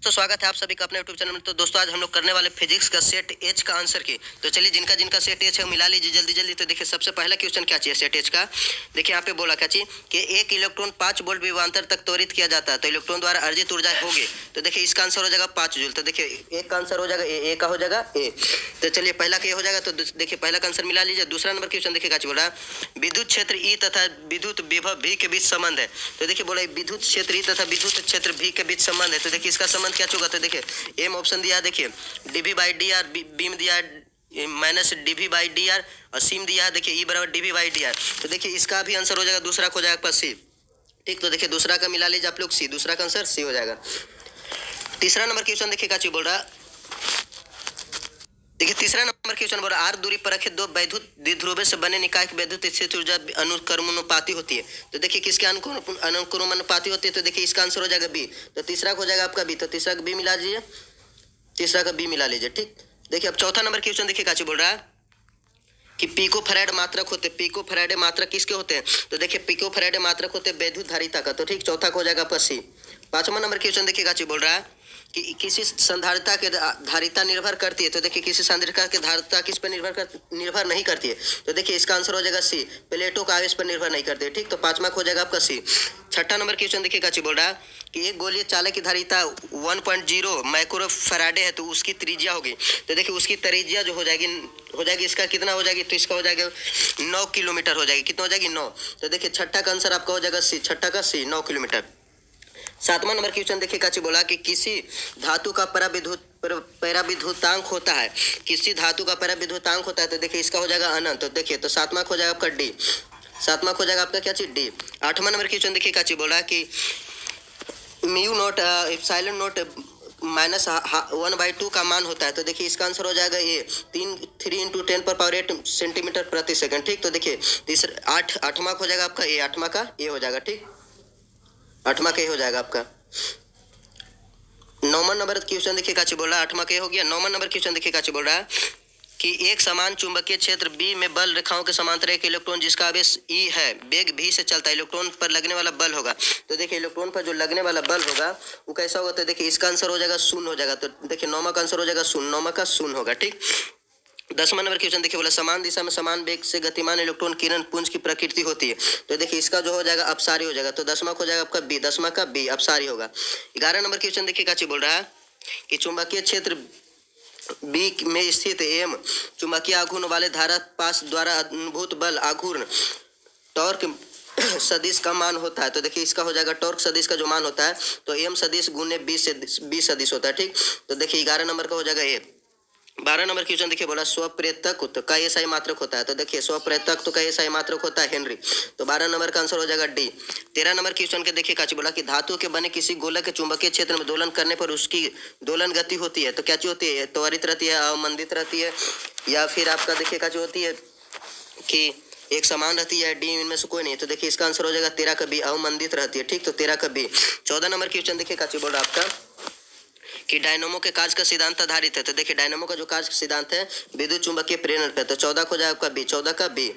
तो स्वागत है आप सभी का अपने यूट्यूब चैनल में। तो दोस्तों आज हम लोग करने वाले फिजिक्स का सेट एच का आंसर की। तो चलिए जिनका जिनका सेट एच है मिला लीजिए जल्दी जल्दी। तो देखिए सबसे पहला क्वेश्चन क्या चाहिए सेट एच का। देखिए यहाँ पे बोला क्या चाहिए कि एक इलेक्ट्रॉन 5 वोल्ट विभवांतर तक त्वरित किया जाता है तो इलेक्ट्रॉन द्वारा अर्जित ऊर्जा होगी। तो देखिए इसका आंसर हो जाएगा 5 जूल। तो देखिए एक का आंसर हो जाएगा ए का हो जाएगा ए। तो चलिए पहला का ये हो जाएगा। तो देखिए पहला का आंसर मिला लीजिए। दूसरा नंबर क्वेश्चन देखिए क्या बोला विद्युत क्षेत्र ई तथा विद्युत विभव भी के बीच संबंध है। तो देखिए बोला विद्युत क्षेत्र ई तथा विद्युत क्षेत्र भी के बीच संबंध है। तो देखिए इसका संबंध क्या होगा। तो देखिए एम ऑप्शन दिया देखिए डीवी बाई डी आर, बीम दिया minus DV by D R और सीम दिया देखिए ई बराबर डीवी बाई डी आर। तो देखिए इसका भी आंसर हो जाएगा दूसरा को हो जाएगा सी। ठीक तो देखिए दूसरा का मिला लीजिए आप लोग सी, दूसरा का आंसर सी हो जाएगा। तीसरा नंबर क्वेश्चन देखिए क्या बोल रहा देखिए तीसरा नंबर क्वेश्चन बोल रहा आर दूरी पर रखे दो वैद्युत द्विध्रुव से बने निकाय की वैद्युत स्थिति ऊर्जा अनुक्रमानुपाती होती है। तो देखिए किसके अनुक्रमानुपाती होती है। तो देखिए इसका आंसर हो जाएगा बी। तो तीसरा हो जाएगा आपका बी। तो तीसरा का बी मिला लीजिए, तीसरा का बी मिला लीजिए। ठीक देखिए अब चौथा नंबर क्वेश्चन देखिए क्या बोल रहा है कि पिको फैराड मात्रक होते हैं। पिको फैराड मात्रक किसके होते हैं। तो देखिए पिको फैराड मात्रक होते हैं वैद्युत धारिता का। तो ठीक चौथा को हो जाएगा आपका सी। पांचवा नंबर क्वेश्चन देखिए क्या बोल रहा है कि किसी संधारिता के धारिता निर्भर करती है। तो देखिए किसी संधारिता की धारिता किस पर निर्भर नहीं करती है। तो देखिए इसका आंसर हो जाएगा सी, प्लेटों का आवेश पर निर्भर नहीं करती है। ठीक तो पांचवा हो जाएगा आपका सी। छठा नंबर क्वेश्चन देखिए क्या बोल रहा है कि एक गोलीय चालक की धारिता 1.0 माइक्रो फैराडे है तो उसकी त्रिज्या होगी। तो देखिए उसकी त्रिज्या जो हो जाएगी इसका कितना हो जाएगी। तो इसका हो जाएगा 9 किलोमीटर हो जाएगी। कितना हो जाएगी 9। तो देखिए छठा का आंसर आपका हो जाएगा सी, छठा का सी 9 किलोमीटर। सातवां नंबर क्वेश्चन देखिए क्या बोला कि किसी धातु का पराविद्युतांक होता है। किसी धातु का पराविद्युतांक होता है। तो देखिए इसका हो जाएगा अनंत। तो देखिए तो सातवां हो जाएगा आपका डी, सातवां हो जाएगा आपका क्या चीज डी। आठवां नंबर क्वेश्चन देखिए क्या बोला कि mu naught epsilon note minus 1/2 का मान होता है। तो देखिए इसका आंसर हो जाएगा ये 3 × 10⁸ सेंटीमीटर प्रति सेकंड। ठीक तो देखिए तीसरा आठवां हो जाएगा आपका ए, आठवां का ए हो जाएगा। ठीक आठवां का ए हो जाएगा आपका। नौवां नंबर क्वेश्चन देखिए क्या बोल रहा है आठवां का ए हो गया। नौवां नंबर क्वेश्चन देखिए क्या बोल रहा है कि एक समान चुंबकीय क्षेत्र बी में बल रेखाओं के समांतर एक इलेक्ट्रॉन जिसका आवेश ई है वेग भी से चलता है इलेक्ट्रॉन पर लगने वाला बल होगा। तो देखिए इलेक्ट्रॉन पर जो लगने वाला बल होगा वो कैसा होगा। तो देखिए इसका आंसर हो जाएगा शून्य हो जाएगा। तो देखिए नौवां का आंसर हो जाएगा शून्य, नौवां का शून्य होगा। ठीक 10वां नंबर क्वेश्चन देखिए बोला समान दिशा में समान वेग से गतिमान इलेक्ट्रॉन किरण पुंज की प्रकृति होती है। तो देखिए इसका जो हो जाएगा अपसारी हो जाएगा। तो 10वां हो जाएगा आपका बी, 10वां का बी अपसारी होगा। 11 नंबर क्वेश्चन देखिए क्या बोल रहा है कि चुंबकीय क्षेत्र बी में स्थित एम चुंबकीय आघूर्ण वाले धारा पास द्वारा अनुभूत बल आघूर्ण टॉर्क सदिश का मान होता है। तो देखिए इसका हो जाएगा टॉर्क सदिश का जो मान होता है तो एम सदिश गुने बी सदिश होता है। ठीक तो देखिए 11 नंबर का हो जाएगा ए। 12 नंबर क्वेश्चन देखिए बोला स्वप्रेरक का एसआई मात्रक होता है। तो देखिए स्वप्रेरक का एसआई मात्रक होता है हेनरी। तो 12 नंबर का आंसर हो जाएगा डी। 13 नंबर क्वेश्चन के देखिए क्या बोला कि धातु के बने किसी गोलक के चुंबकीय क्षेत्र में दोलन करने पर उसकी दोलन गति होती है। तो क्या होती है, त्वरित रहती है, अवमंदित रहती है या फिर आपका देखिए क्या होती है कि एक समान रहती है, डी इनमें से कोई नहीं। तो देखिए इसका आंसर हो जाएगा 13 का बी, अवमंदित रहती है। ठीक तो 13 का बी। 14 नंबर क्वेश्चन देखिए क्या बोल रहा है आपका कि डायनामो के कार्य का सिद्धांत आधारित है। तो देखिए डायनामो का जो कार्य का सिद्धांत है विद्युत चुंबकीय प्रेरण पे। तो 14 हो जाएगा आपका बी, 14 का बी।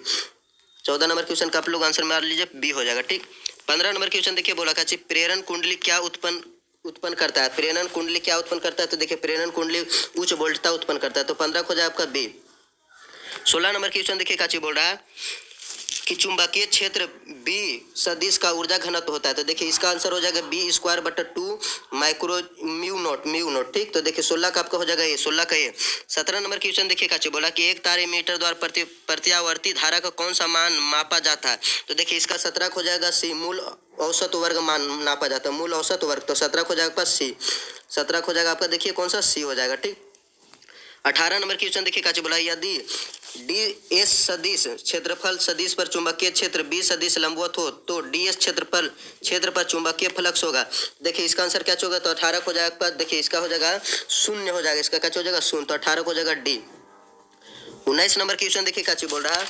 14 नंबर क्वेश्चन का आप लोग आंसर मार लीजिए, बी हो जाएगा। ठीक 15 नंबर क्वेश्चन देखिए बोला क्या प्रेरण कुंडली क्या उत्पन्न करता है। प्रेरण कुंडली क्या उत्पन्न करता है। तो देखिए प्रेरण कुंडली उच्च वोल्टता उत्पन्न करता है। तो 15 हो जाएगा आपका बी। 16 नंबर क्वेश्चन देखिए क्या बोल रहा है कि चुंबकीय क्षेत्र बी सदिश का ऊर्जा घनत्व होता है। तो देखिए इसका आंसर हो जाएगा B²/2 माइक्रो म्यू नोट। ठीक तो देखिए 16 का आपका हो जाएगा ये, 16 का ये। 17 नंबर क्वेश्चन देखिए क्या बोला कि एक तार एमीटर द्वारा प्रत्यावर्ती धारा का कौन सा मान मापा जाता है। तो देखिए इसका 17 हो जाएगा सी, मूल औसत वर्ग मान नापा जाता है, मूल औसत वर्ग। तो 17 हो जाएगा आपका सी, 17 हो जाएगा आपका देखिए कौन सा सी हो जाएगा। ठीक 18 नंबर क्वेश्चन देखिए क्या बोला यदि डी एस सदिश क्षेत्रफल सदिश पर चुंबकीय क्षेत्र बी सदिश लंबवत हो तो डी एस क्षेत्र पर चुंबकीय फ्लक्स होगा। देखिए इसका आंसर क्या होगा। तो 18 हो जाएगा। देखिए इसका हो जाएगा शून्य हो जाएगा, इसका क्या हो जाएगा शून्य। तो 18 हो जाएगा डी। 19 नंबर क्वेश्चन देखिए क्या बोल रहा है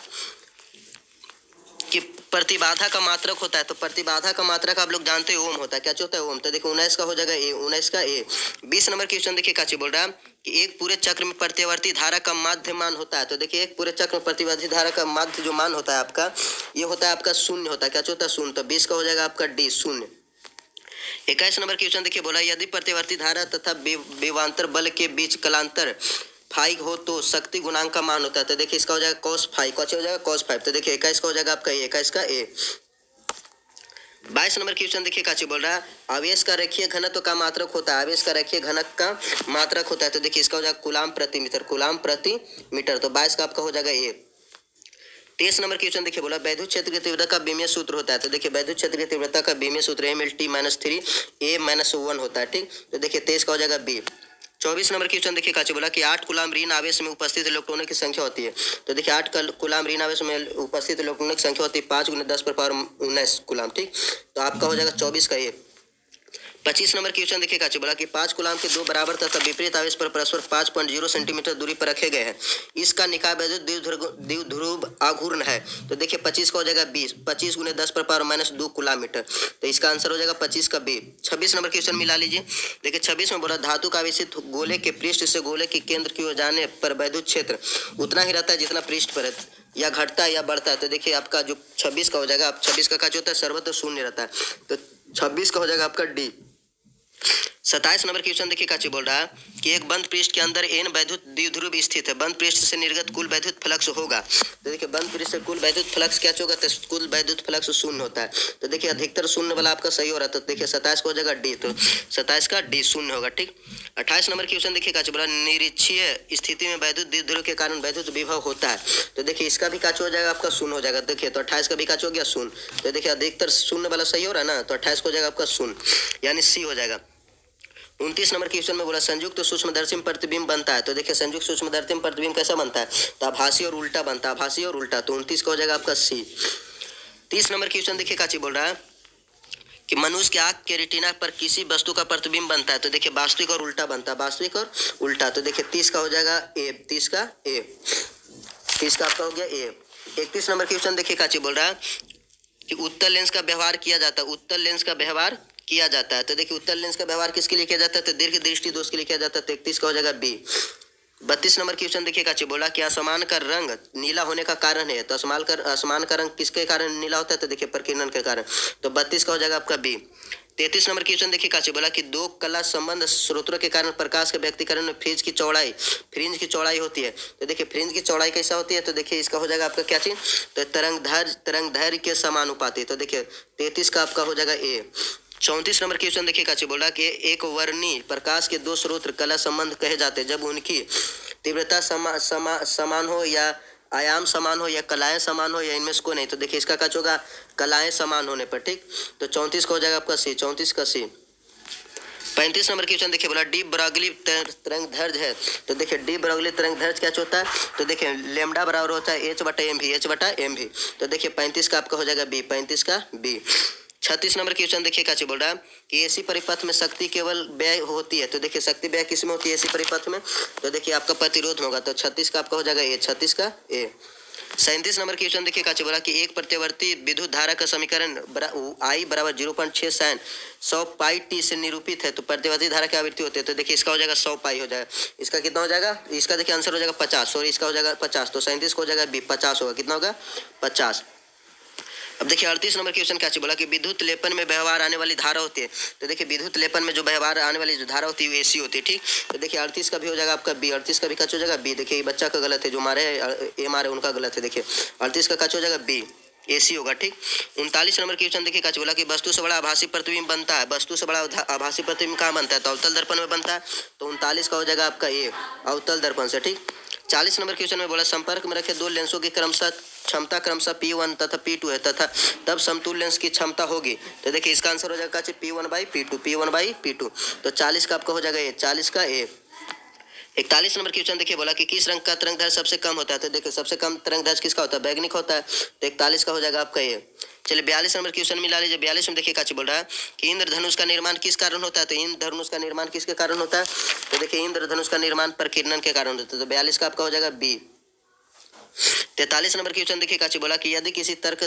कि प्रतिबाधा का मात्रक होता है। तो प्रतिबाधा का मात्रक आप लोग जानते हैं ओम होता है। क्या होता है ओम। तो देखिए 19 का हो जाएगा ए, 19 का ए। 20 नंबर क्वेश्चन देखिए क्या बोल रहा है कि एक पूरे चक्र में प्रत्यावर्ती धारा का माध्य मान होता है। तो देखिए एक पूरे चक्र में प्रतिवर्ती धारा का माध्य जो मान होता है आपका ये होता है आपका शून्य होता है। क्या होता है शून्य। तो 20 का हो जाएगा आपका डी, शून्य। 21 नंबर क्वेश्चन देखिए बोला यदि प्रतिवर्ती धारा तथा विभवांतर बल के बीच कलांतर फाई हो तो शक्ति गुणांक का मान होता है। तो देखिए इसका हो जाएगा cos फाई, कौन हो जाएगा cos फाइव। तो देखिए 21 का हो जाएगा आपका ए, 21 का ए। 22 नंबर क्वेश्चन देखिए काची बोल रहा है आवेश का रेखीय घनत्व का मात्रक होता है, आवेश का रेखीय घनत्व का मात्रक होता है। तो देखिए इसका हो जाएगा कूलाम प्रति मीटर, कूलाम प्रति मीटर। तो 22 का आपका हो जाएगा ए। 23 नंबर क्वेश्चन देखिए बोला वैद्युत क्षेत्र की तीव्रता का बीमीय सूत्र होता है। तो देखिए वैद्युत क्षेत्र की तीव्रता का बीमीय सूत्र m/t-3 a-1 होता है, ठीक। तो देखिए 23 का हो जाएगा बी। 24 नंबर क्वेश्चन देखिए काची बोला कि 8 कूलाम ऋण आवेश में उपस्थित इलेक्ट्रॉनों की संख्या होती है। तो देखिए 8 कूलाम ऋण आवेश में उपस्थित इलेक्ट्रॉनों की संख्या होती है 5 × 10⁻19 कूलाम, ठीक। तो आपका हो जाएगा 24 का ए। 25 नंबर क्वेश्चन देखिए काची बोला कि 5 कूलाम के दो बराबर तथा विपरीत आवेश पर परस्पर 5.0 सेंटीमीटर दूरी पर रखे गए हैं। इसका निकाय वैद्युत द्विध्रुव आघूर्ण है। तो देखिए 25 का हो जाएगा 20, 25 × 10⁻−2 कूलाम मीटर। तो इसका आंसर हो जाएगा 25 का बी। 26 नंबर क्वेश्चन मिला लीजिए। देखिए 26 में बोला धातु का आवेशित गोले के पृष्ठ से गोले के केंद्र की ओर जाने पर वैद्युत क्षेत्र उतना ही रहता है जितना पृष्ठ पर है, या घटता है या बढ़ता है। तो देखिए आपका जो 26 का हो जाएगा, आप 26 का क्या होता है सर्वत्र शून्य रहता है। तो 26 का हो जाएगा आपका डी। 27 नंबर क्वेश्चन देखिए काची बोल रहा है कि एक बंद पृष्ठ के अंदर n वैद्युत द्विध्रुव स्थित है, बंद पृष्ठ से निर्गत कुल वैद्युत फ्लक्स होगा। तो देखिए बंद पृष्ठ से कुल वैद्युत फ्लक्स क्या होगा, तो कुल वैद्युत फ्लक्स शून्य होता है। तो देखिए अधिकतर शून्य वाला आपका सही हो रहा है। तो देखिए 27 को हो जाएगा डी, तो 27 का डी शून्य होगा, ठीक। 28 नंबर क्वेश्चन देखिए काची बोला निरीक्षीय स्थिति में वैद्युत द्विध्रुव के कारण वैद्युत विभव होता है। तो देखिए इसका भी काच हो जाएगा आपका शून्य हो जाएगा। देखिए तो 28 का भी काच हो गया शून्य। तो देखिए अधिकतर शून्य वाला सही हो रहा है ना, तो 28 को हो जाएगा आपका शून्य, यानी सी हो जाएगा। 29 नंबर क्वेश्चन में बोला संयुक्त तो सूक्ष्मदर्शी में प्रतिबिंब बनता है। तो देखिए संयुक्त सूक्ष्मदर्शी में प्रतिबिंब कैसा बनता है, तो आभासी और उल्टा बनता है, आभासी और उल्टा। तो 29 का हो जाएगा आपका सी। 30 नंबर क्वेश्चन देखिए काची बोल रहा है कि मनुष्य के आंख के रेटिना पर किसी वस्तु का प्रतिबिंब बनता है। तो देखिए वास्तविक और उल्टा बनता है, वास्तविक और उल्टा। तो देखिए 30 का हो जाएगा ए, 30 का ए, 30 का आपका हो गया ए। 31 नंबर क्वेश्चन देखिए काची बोल रहा है कि उत्तल लेंस का व्यवहार किया जाता है, उत्तल लेंस का व्यवहार किया जाता है। तो देखिए उत्तल लेंस का व्यवहार किसके लिए किया जाता है, तो दीर्घ दृष्टि दोष के लिए किया जाता है। तो 31 का हो जाएगा बी। 32 नंबर क्वेश्चन देखिए काची बोला कि आसमान का रंग नीला होने का कारण है। तो आसमान का रंग किसके कारण नीला होता है, तो देखिए प्रकीर्णन के कारण। तो 32 का हो जाएगा आपका बी। 33 नंबर क्वेश्चन देखिए काची बोला कि दो कला संबंध स्रोतों के कारण प्रकाश के व्यक्तिकरण में फ्रिंज की चौड़ाई होती है। तो देखिए फ्रिंज की चौड़ाई कैसा होती है, तो देखिए इसका हो जाएगा आपका क्या चीज, तो तरंगदैर्घ्य के समानुपाती। तो देखिए 33 का आपका हो जाएगा ए। 34 नंबर क्वेश्चन देखिए काची बोला कि एक वर्णी प्रकाश के दो स्रोत कला संबंध कहे जाते हैं जब उनकी तीव्रता समान हो या आयाम समान हो या कलाएं समान हो या इनमें से कोई नहीं। तो देखिए इसका क्या होगा, कलाएं समान होने पर, ठीक। तो 34 का हो जाएगा आपका सी, 34 का सी। 35 नंबर क्वेश्चन देखिए बोला डी ब्रॉगली तरंगदैर्घ्य है। तो देखिए डी ब्रॉगली तरंगदैर्घ्य क्या होता है, तो देखिए लेमडा बराबर होता है h/mv, h/mv। तो देखिए 35 का आपका हो जाएगा बी, 35 का बी। 36 नंबर क्वेश्चन देखिए काची बोल रहा है कि एसी परिपथ में शक्ति केवल व्यय होती है। तो देखिए शक्ति व्यय किस में होती है, एसी परिपथ में। तो देखिए आपका प्रतिरोध होगा। तो 36 का आपका हो जाएगा ए, 36 का ए। 37 नंबर क्वेश्चन देखिए काची बोला कि एक प्रतिवर्ती विद्युत धारा का समीकरण I बराबर 0.6 sin 100 पाई टी से निरूपित है। तो प्रतिवर्ती धारा की आवृत्ति होती है। तो देखिए इसका हो जाएगा 100 पाई हो जाएगा। इसका कितना हो जाएगा, इसका देखिए आंसर हो जाएगा 50, सॉरी इसका हो जाएगा 50। तो 37 को हो जाएगा बी, 50 होगा, कितना होगा 50। अब देखिए 38 नंबर क्वेश्चन क्या बोला कि विद्युत लेपन में व्यवहार आने वाली धारा होती है। तो देखिए विद्युत लेपन में जो व्यवहार आने वाली जो धारा होती है वो एसी होती है, ठीक। तो देखिए 38 का भी हो जाएगा आपका बी, 38 का भी कच हो जाएगा बी। देखिए ये बच्चा का गलत है, जो मारे ए मारे उनका गलत है। देखिए 38 का कच हो जाएगा बी, एसी होगा, ठीक। 39 नंबर क्वेश्चन देखिए काची बोला कि वस्तु से बड़ा आभासी प्रतिबिंब बनता है, वस्तु से बड़ा आभासी प्रतिबिंब कहाँ बनता है, तो अवतल दर्पण में बनता है। तो 39 का हो जाएगा आपका ए, अवतल दर्पण से, ठीक। 40 नंबर क्वेश्चन में बोला संपर्क में रखे दो लेंसों की क्षमता क्रमशः P1 तथा P2 है तथा तब समतुल्य लेंस की क्षमता होगी। तो देखिए इसका आंसर हो जाएगा P1/P2, P1/P2। तो 40 का आपका हो जाएगा ए, 40 का ए। 41 नंबर क्वेश्चन देखिए बोला कि किस रंग का तरंगदैर्घ्य सबसे कम होता है। तो देखिए सबसे कम तरंगदैर्घ्य किसका होता है, बैगनी होता है। तो 41 का हो जाएगा आपका ये। चलिए 42 नंबर क्वेश्चन मिला लीजिए। 42 में देखिए काची बोल रहा है कि इंद्रधनुष का निर्माण किस कारण होता है। तो इंद्रधनुष का निर्माण किसके कारण होता है, तो देखिए इंद्रधनुष का निर्माण प्रकीर्णन के कारण होता है। तो 42 का आपका हो जाएगा बी। 43 नंबर क्वेश्चन देखिए काची बोला कि यदि किसी तर्क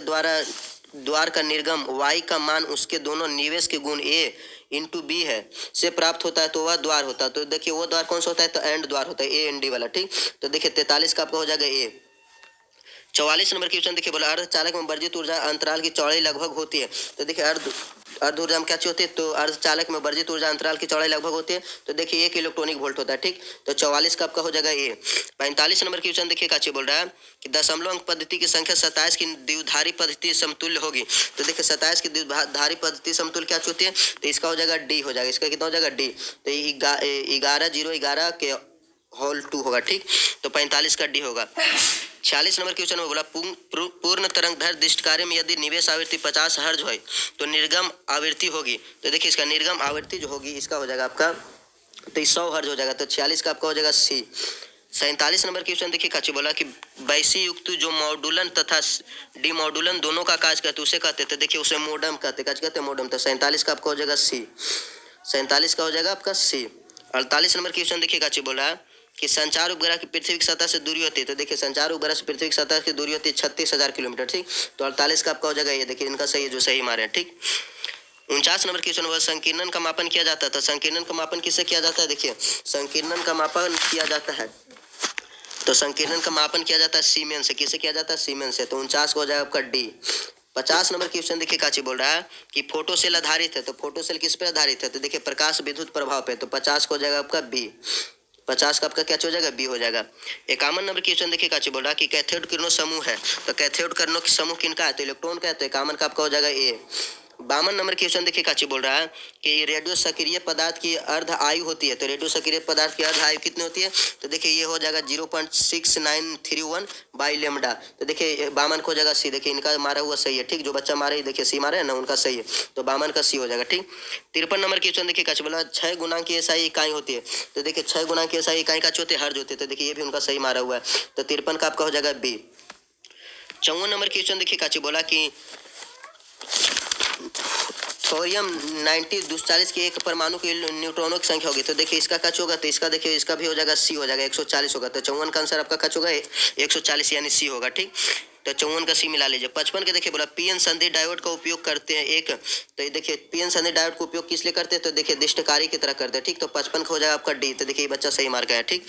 द्वार का निर्गम y का मान उसके दोनों निवेश के गुण a इंटू बी है से प्राप्त होता है तो वह द्वार होता है। तो देखिए वो द्वार कौन सा होता है, तो एंड द्वार होता है, ए एन डी वाला, ठीक। तो देखिए 43 का आपका हो जाएगा ए। 44 नंबर क्वेश्चन देखिए बोला अर्धचालक में वर्जित ऊर्जा अंतराल की चौड़ाई लगभग होती है। तो देखिए अर्ध ऊर्जा में क्या चीज होती है, तो अर्धचालक में वर्जित ऊर्जा अंतराल की चौड़ाई लगभग होती है, तो देखिए 1 इलेक्ट्रॉनिक वोल्ट होता है, ठीक। तो 44 का आपका हो जाएगा ए। 45 नंबर क्वेश्चन देखिए काची बोल रहा है कि दशमलव अंक पद्धति की संख्या 27 की द्विधारी पद्धति समतुल्य होगी। तो देखिए 27 की द्विधारी पद्धति समतुल्य क्या होती है, तो इसका हो जाएगा डी हो जाएगा। इसका कितना हो जाएगा डी, तो 11 के होल 2 होगा, ठीक। तो 45 का डी होगा। 46 नंबर क्वेश्चन में बोला पूर्ण तरंगधर दृष्ट कार्य में यदि निवेश आवृत्ति 50 हर्ज हो तो निर्गम आवृत्ति होगी। तो देखिए इसका निर्गम आवृत्ति जो होगी इसका हो जाएगा आपका, तो 100 हर्ज हो जाएगा। तो 46 का आपका हो जाएगा सी। 47 नंबर क्वेश्चन देखिए काची बोला कि वैसी युक्त जो मॉड्यूलन तथा डिमॉड्यूलन दोनों का कार्य करते उसे कहते, तो देखिए उसे मोडम कहते, क्या कहते हैं मोडम। तो 47 का आपका हो जाएगा सी। 47 का हो जाएगा आपका सी। 48 नंबर क्वेश्चन देखिए काची बोला कि संचार उपग्रह की पृथ्वी की सतह से दूरी होती है। तो देखिए संचार उपग्रह से पृथ्वी की सतह की दूरी होती है 36,000 किलोमीटर, ठीक। तो 48 का आपका हो जाएगा ये, देखिए इनका सही है जो सही मारे हैं, ठीक। 49 नंबर क्वेश्चन हुआ संकीर्णन का मापन किया जाता है। तो संकीर्णन का मापन किससे किया जाता है, देखिए संकीर्णन का मापन किया जाता है, तो संकीर्णन का मापन किया जाता है सीमेंस से। किससे किया जाता है, सीमेंस से। तो 49 को हो जाएगा आपका डी। 50 नंबर क्वेश्चन देखिए काची बोल रहा है कि फोटो सेल आधारित है। तो फोटो सेल किस पर आधारित है, तो देखिए प्रकाश विद्युत प्रभाव पे। तो 50 को हो जाएगा आपका बी। 50 का आपका क्या हो जाएगा, बी हो जाएगा। 51 नंबर क्वेश्चन देखिए काची बोल रहा है कि कैथोड किरणों समूह है। तो कैथोड किरणों समूह किनका है, तो इलेक्ट्रॉन का है। तो 51 का आपका हो जाएगा ए। 52 नंबर क्वेश्चन देखिए काची बोल रहा है कि रेडियो सक्रिय पदार्थ की अर्ध आयु होती है। तो रेडियो सक्रिय पदार्थ की अर्ध आयु कितनी होती है, तो देखिए ये हो जाएगा 0.6931 बाई लेमडा। तो देखिए 52 को हो जाएगा सी। देखिए इनका मारा हुआ सही है, ठीक। जो बच्चा मारे देखिए सी मारे है ना, उनका सही है। तो 52 का सी हो जाएगा, ठीक। 53 नंबर क्वेश्चन देखिए काची बोला 6 गुणांक की एसआई इकाई होती है। तो देखिए 6 गुणांक की एसआई इकाई का होते हर्ज होते हैं। तो देखिए ये भी उनका सही मारा हुआ है। तो 53 का आपका हो जाएगा बी। 54 नंबर क्वेश्चन देखिए काची बोला कि थोरियम 240 की एक परमाणु की न्यूट्रॉनों की संख्या होगी। तो देखिए इसका कच होगा, तो इसका देखिए इसका भी हो जाएगा सी हो जाएगा, 140 होगा। तो 54 का आंसर आपका कच होगा 140 यानी सी होगा, ठीक। तो 54 का सी मिला लीजिए। 55 के देखिए बोला पीएन संधि डायोड का उपयोग करते हैं एक। तो देखिए पीएन संधि डायोड का उपयोग किस लिए करते हैं, तो देखिए दिष्टकारी की तरह करते हैं, ठीक। तो 55 का हो जाएगा आपका डी। तो देखिए ये बच्चा सही मार्क है, ठीक।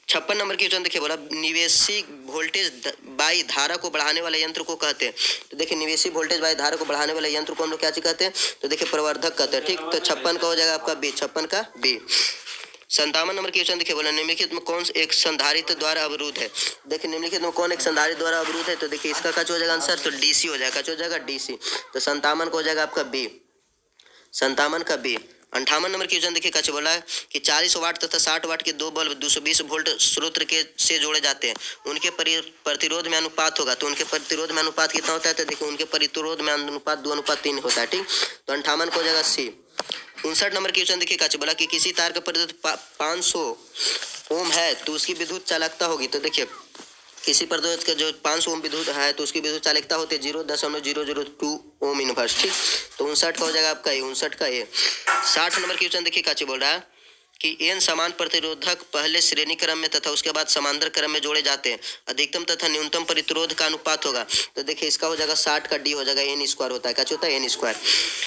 56 नंबर क्वेश्चन देखिए बोला निवेशी वोल्टेज बाई धारा को बढ़ाने वाले यंत्र को कहते हैं। तो देखिए निवेशी वोल्टेज बाई धारा को बढ़ाने वाले यंत्र को हम लोग क्या चीज कहते हैं, तो देखिए प्रवर्धक कहते हैं, ठीक। तो 56 का हो जाएगा आपका बी। 56 का बी। 57 नंबर क्वेश्चन देखिए बोला निम्नलिखित में कौन एक संधारित्र द्वारा अवरुद्ध है। देखिए निम्नलिखित में कौन एक संधारित्र द्वारा अवरुद्ध है, तो देखिए इसका कच हो जाएगा आंसर, तो डीसी हो जाएगा, कच हो जाएगा डीसी। तो 57 को हो जाएगा आपका बी। 57 का बी। 58 नंबर क्वेश्चन देखिए कच बोला कि 40 वाट तथा 60 वाट के दो बल्ब 220 वोल्ट स्रोत के से जोड़े जाते हैं, उनके प्रतिरोध में अनुपात होगा। तो उनके प्रतिरोध में अनुपात कितना होता है, तो देखिए उनके प्रतिरोध में अनुपात 2:3 होता है, ठीक। तो 58 को हो जाएगा सी। 59 नंबर क्वेश्चन देखिए कच बोला कि किसी तार का प्रतिरोध 500 ओम है तो उसकी विद्युत चालकता होगी। तो देखिए किसी प्रतिरोध का जो 500 ओम विद्युत है तो उसकी विद्युत चालकता होती है 0.002 ओम इनवर्स, ठीक। तो 59 का हो जाएगा आपका ए। 59 का ए। 60 नंबर क्वेश्चन देखिए काची बोल रहा है कि एन समान प्रतिरोधक पहले श्रेणी क्रम में तथा उसके बाद समांतर क्रम में जोड़े जाते हैं, अधिकतम तथा न्यूनतम प्रतिरोध का अनुपात होगा। तो देखिए इसका हो जाएगा 60 का डी हो जाएगा, एन स्क्वायर होता है, क्या होता है एन स्क्वायर।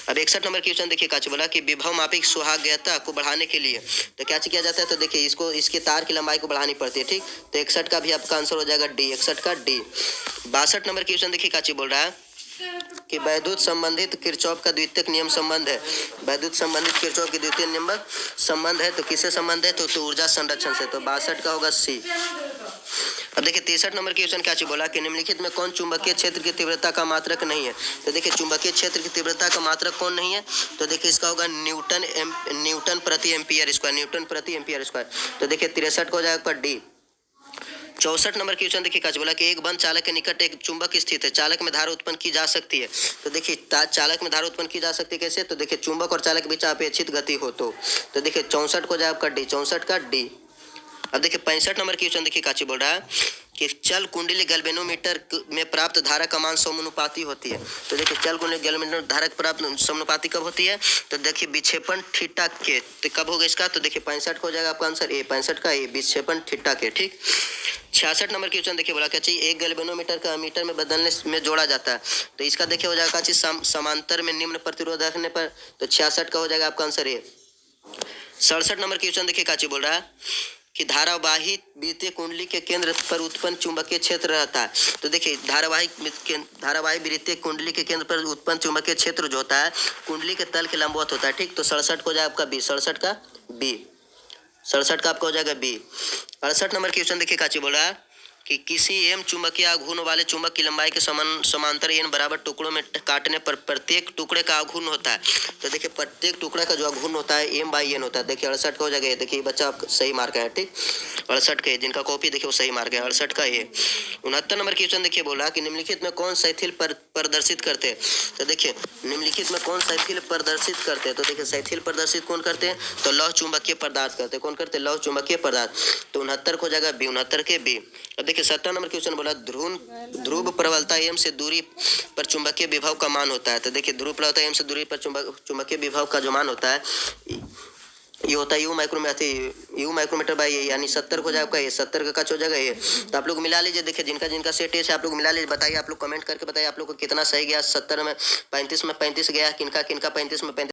अब 61 नंबर क्वेश्चन देखिए काची बोला कि विभव मापिक सुहाग्यता को बढ़ाने के लिए तो क्या किया जाता है, तो देखिए इसको इसके तार की लंबाई को बढ़ानी पड़ती है, ठीक। तो 61 का भी आपका आंसर हो जाएगा डी। 61 का डी। 62 नंबर क्वेश्चन देखिए काची बोल रहा है कि वैद्युत संबंधित किरचॉफ का द्वितीयक नियम संबंध है। वैद्युत संबंधित किरचॉफ की द्वितीय नियम संबंध है, तो किससे संबंध है, तो ऊर्जा संरक्षण से। तो 62 का होगा सी। अब देखिए 63 नंबर क्वेश्चन क्या चीज बोला कि निम्नलिखित में कौन चुंबकीय क्षेत्र की तीव्रता का मात्रक नहीं है। तो देखिए चुंबकीय क्षेत्र की तीव्रता का मात्रक कौन नहीं है, तो देखिए इसका होगा न्यूटन प्रति एम्पियर स्क्वायर, न्यूटन प्रति एम्पियर स्क्वायर। तो देखिए 63 को हो जाएगा डी। 64 नंबर क्वेश्चन देखिए क्या बोला कि एक बंद चालक के निकट एक चुंबक स्थित है, चालक में धारा उत्पन्न की जा सकती है। तो देखिए चालक में धारा उत्पन्न की जा सकती है कैसे, तो देखिए चुंबक और चालक के बीच अपेक्षित गति हो। तो देखिए 64 को जाए आपका डी। 64 का डी। अब देखिए 65 नंबर क्वेश्चन देखिए काची बोल रहा है कि चल कुंडली गैल्वेनोमीटर में प्राप्त धारा का मान समानुपाती होती है। तो देखिए चल कुंडली गैल्वेनोमीटर धारा प्राप्त समानुपाती कब होती है, तो देखिए विक्षेपण थीटा के। तो कब होगा इसका, तो देखिए 65 को हो जाएगा आपका आंसर ए। 65 का ए, विक्षेपण थीटा के, ठीक। 66 नंबर क्वेश्चन देखिए बोला क्या चाहिए एक गैल्वेनोमीटर का मीटर में बदलने में जोड़ा जाता है। तो इसका देखिए हो जाएगा चीज समांतर में निम्न प्रतिरोध रखने पर। तो 66 का हो जाएगा आपका आंसर ए। 67 नंबर क्वेश्चन देखिए काची बोल रहा है कि धारावाही विद्युतीय कुंडली के केंद्र पर उत्पन्न चुंबकीय क्षेत्र रहता है। तो देखिए धारावाही विद्युतीय कुंडली के केंद्र पर उत्पन्न चुंबकीय क्षेत्र जो होता है कुंडली के तल के लंबवत होता है। ठीक, तो 67 को हो जाएगा आपका बी, 67 का बी, 67 का आपका हो जाएगा बी। 68 नंबर क्वेश्चन देखिए काची बोल रहा है कि किसी एम चुंबकीय आघूर्ण वाले चुंबक की लंबाई के समांतर एन बराबर टुकड़ों में काटने पर प्रत्येक टुकड़े का आघूर्ण होता है। तो देखिए प्रत्येक टुकड़े का जो आघूर्ण होता है एम बाई एन होता है। देखिए 68 का हो जाएगा, देखिए बच्चा आप सही मार्क है। ठीक, 68 का जिनका कॉपी देखिए वो सही मार्क है, 68 का ये। 69 नंबर क्वेश्चन देखिए बोला कि निम्नलिखित में कौन शैथिल प्रदर्शित करते हैं। तो देखिए निम्नलिखित में कौन शैथिल प्रदर्शित करते हैं। तो देखिए शैथिल प्रदर्शित कौन करते हैं, तो लौह चुंबकीय पदार्थ करते हैं। कौन करते हैं, लौह चुंबकीय पदार्थ। तो 69 को हो जाएगा बी, 69 के बी। अब देखिए 70 नंबर क्वेश्चन बोला ध्रुव प्रबलता एम से दूरी पर चुंबकीय विभव का मान होता है। तो देखिए ध्रुव प्रबलता एम से दूरी पर चुंबकीय विभव का जो मान होता है ये होता है यू माइक्रोमीटर बाई, यानी 70 को जाएगा ये, 70 का कच हो जाएगा ये। तो आप लोग मिला लीजिए, देखिए जिनका जिनका सेट है आप लोग मिला लीजिए, बताइए आप लोग कमेंट करके बताइए आप लोग को कितना सही गया। 70 में 35 में 35 गया, किनका किनका 35 में 35